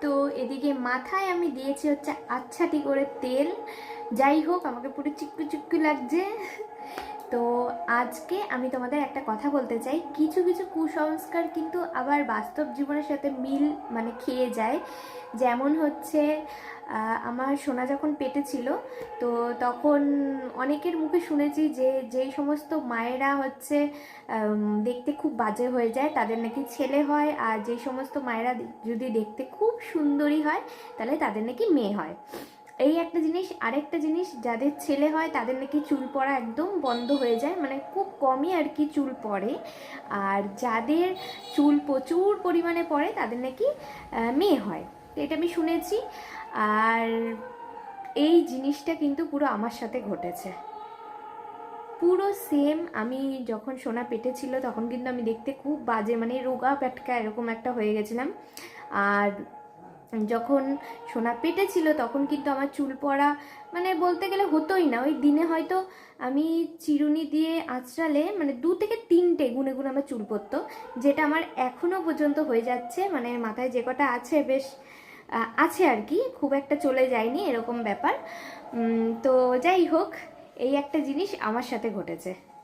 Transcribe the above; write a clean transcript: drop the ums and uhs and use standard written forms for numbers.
তো এদিকে মাথায় আমি দিয়েছি হচ্ছে আচ্ছাটি করে তেল। যাই হোক, আমাকে পুরো চিক্কু চিক্কু লাগছে। তো আজকে আমি তোমাদের একটা কথা বলতে চাই, কিছু কিছু কুসংস্কার কিন্তু আবার বাস্তব জীবনের সাথে মিল মানে খেয়ে যায়। যেমন হচ্ছে আমার সোনা যখন পেটে ছিল, তো তখন অনেকের মুখে শুনেছি যে যেই সমস্ত মায়েরা হচ্ছে দেখতে খুব বাজে হয়ে যায় তাদের নাকি ছেলে হয়, আর যেই সমস্ত মায়েরা যদি দেখতে খুব সুন্দরী হয় তাহলে তাদের নাকি মেয়ে হয়। এই একটা জিনিস। আরেকটা জিনিস, যাদের ছেলে হয় তাদের নাকি চুল পড়া একদম বন্ধ হয়ে যায়, মানে খুব কমই আর কি চুল পড়ে। আর যাদের চুল প্রচুর পরিমাণে পড়ে তাদের নাকি মেয়ে হয়। তো এটা আমি শুনেছি। আর এই জিনিসটা কিন্তু পুরো আমার সাথে ঘটেছে, পুরো সেম। আমি যখন সোনা পেটে ছিল তখন কিন্তু আমি দেখতে খুব বাজে, মানে রোগা প্যাটকা এরকম একটা হয়ে গেছিলাম। আর যখন সোনা পেটে ছিল তখন কিন্তু আমার চুল পড়া মানে বলতে গেলে হতোই না। ওই দিনে হয়তো আমি চিরুনি দিয়ে আঁচড়ালে মানে 2 থেকে 3টে গুনে গুনে আমার চুল পড়তো, যেটা আমার এখনও পর্যন্ত হয়ে যাচ্ছে। মানে মাথায় যে কটা আছে বেশ আছে আর কি, খুব একটা চলে যায়নি এরকম ব্যাপার। তো যাই হোক, এই একটা জিনিস আমার সাথে ঘটেছে।